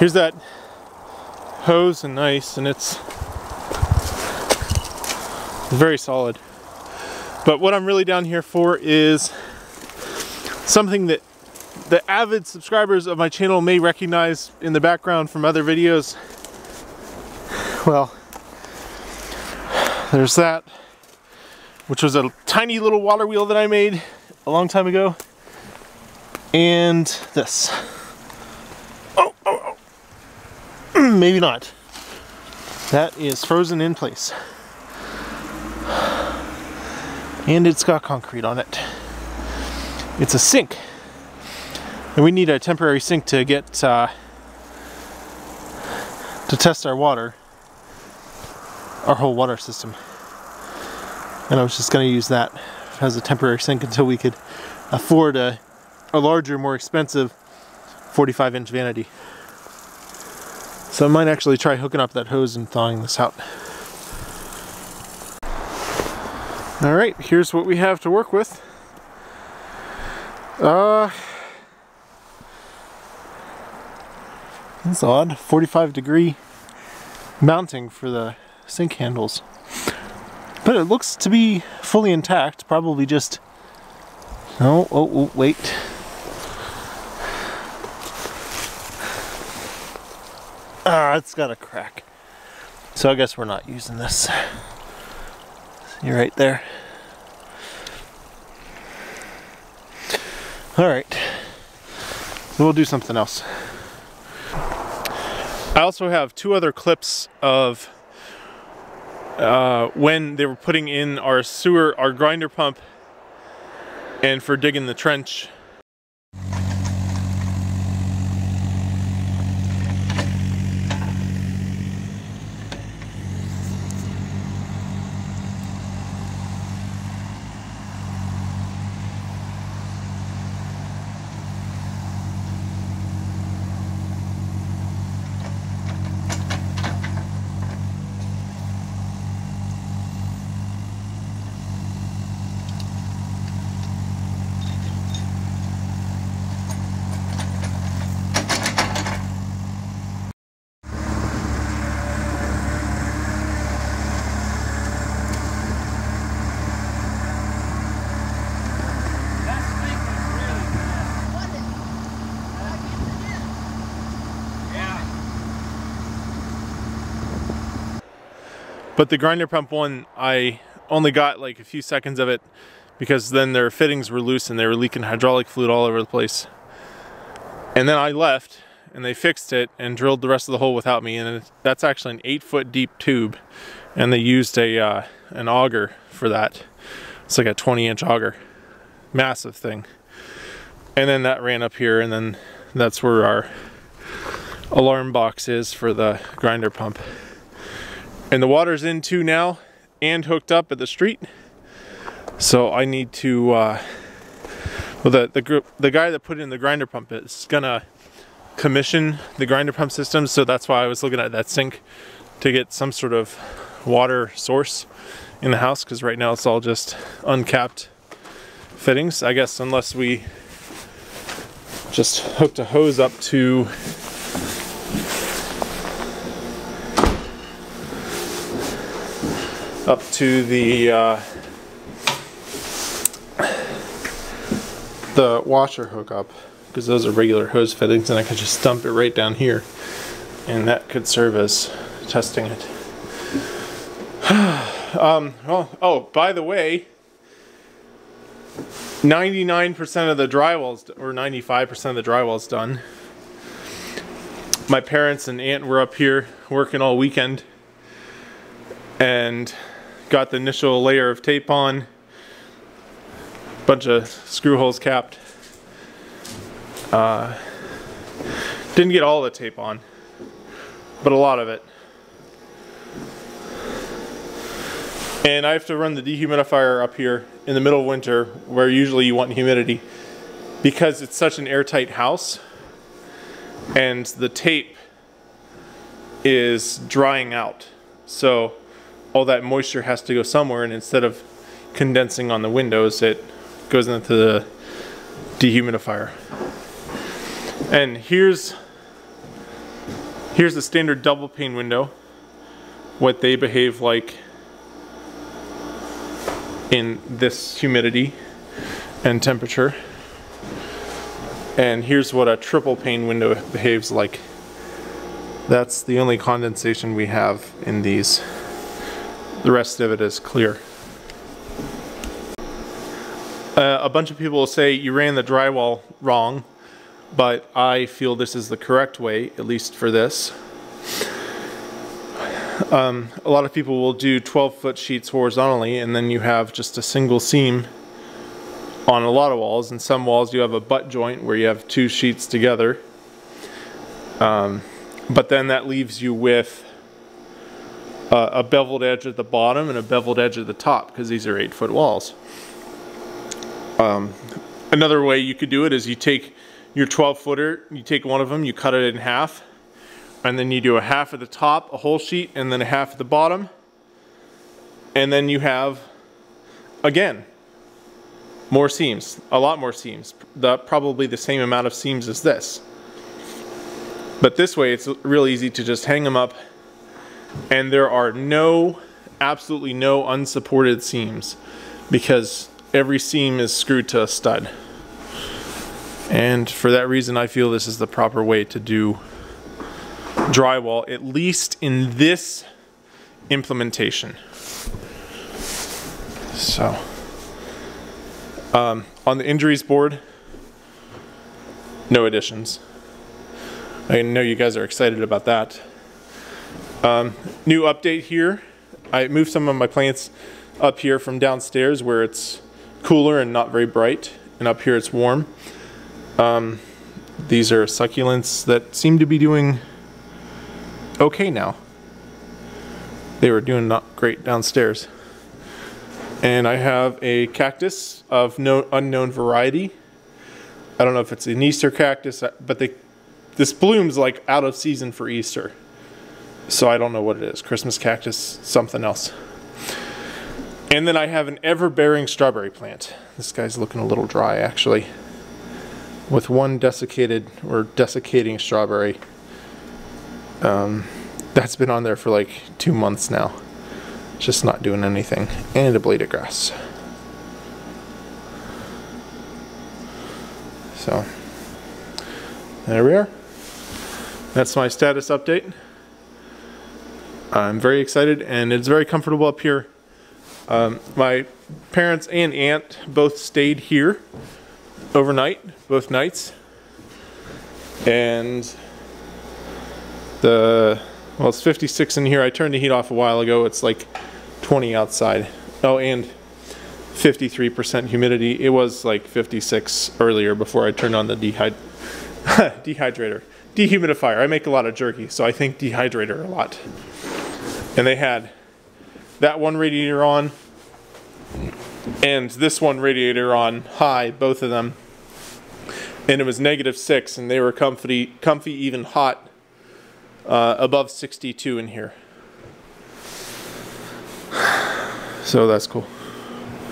Here's that hose and nice, and it's very solid. But what I'm really down here for is something that the avid subscribers of my channel may recognize in the background from other videos. Well, there's that, which was a tiny little water wheel that I made a long time ago. And this. Maybe not. That is frozen in place. And it's got concrete on it. It's a sink. And we need a temporary sink to get to test our water. Our whole water system. And I was just going to use that as a temporary sink until we could afford a larger, more expensive 45-inch vanity. So I might actually try hooking up that hose and thawing this out. Alright, here's what we have to work with. That's odd. 45-degree mounting for the sink handles. But it looks to be fully intact. Probably just... Oh, wait. It's got a crack. So I guess we're not using this. See right there. Alright. So we'll do something else. I also have two other clips of when they were putting in our sewer, our grinder pump, and for digging the trench. But the grinder pump one, I only got like a few seconds of it because then their fittings were loose and they were leaking hydraulic fluid all over the place. And then I left and they fixed it and drilled the rest of the hole without me, and that's actually an 8-foot deep tube, and they used a an auger for that. It's like a 20-inch auger. Massive thing. And then that ran up here, and then that's where our alarm box is for the grinder pump. And the water's in too now and hooked up at the street. So I need to, well, the guy that put in the grinder pump is gonna commission the grinder pump system. So that's why I was looking at that sink to get some sort of water source in the house, because right now it's all just uncapped fittings. I guess unless we just hooked a hose up to the washer hookup, because those are regular hose fittings, and I could just dump it right down here, and that could serve as testing it. Oh, by the way, 99% of the drywall's, or 95% of the drywall's done. My parents and aunt were up here working all weekend and got the initial layer of tape on, bunch of screw holes capped. Didn't get all the tape on, but a lot of it. And I have to run the dehumidifier up here in the middle of winter, where usually you want humidity, because it's such an airtight house and the tape is drying out. So all that moisture has to go somewhere, and instead of condensing on the windows, it goes into the dehumidifier. And here's Here's a standard double pane window, what they behave like in this humidity and temperature. And here's what a triple pane window behaves like. That's the only condensation we have in these. The rest of it is clear. A bunch of people will say you ran the drywall wrong, but I feel this is the correct way, at least for this. A lot of people will do 12-foot sheets horizontally, and then you have just a single seam on a lot of walls. In some walls you have a butt joint where you have two sheets together. But then that leaves you with a beveled edge at the bottom and a beveled edge at the top, because these are 8-foot walls. Another way you could do it is you take your 12-footer, you take one of them, you cut it in half, and then you do a half at the top, a whole sheet, and then a half at the bottom. And then you have, again, more seams, a lot more seams, probably the same amount of seams as this. But this way it's real easy to just hang them up, and there are absolutely no unsupported seams, because every seam is screwed to a stud. And for that reason I feel this is the proper way to do drywall, at least in this implementation. So on the injuries board, no additions. I know you guys are excited about that. New update here. I moved some of my plants up here from downstairs where it's cooler and not very bright, and up here it's warm. These are succulents that seem to be doing okay now. They were doing not great downstairs. And I have a cactus of unknown variety. I don't know if it's an Easter cactus, but this blooms like out of season for Easter. So I don't know what it is. Christmas cactus, something else. And then I have an ever-bearing strawberry plant. This guy's looking a little dry actually, with one desiccated or desiccating strawberry. That's been on there for like 2 months now. Just not doing anything. And a blade of grass. So there we are. That's my status update. I'm very excited, and it's very comfortable up here. My parents and aunt both stayed here overnight, both nights. And well, it's 56 in here. I turned the heat off a while ago. It's like 20 outside. Oh, and 53% humidity. It was like 56 earlier before I turned on the dehydrator. Dehumidifier. I make a lot of jerky, so I think dehydrator a lot. And they had that one radiator on and this one radiator on high, both of them. And it was -6, and they were comfy, even hot, above 62 in here. So that's cool.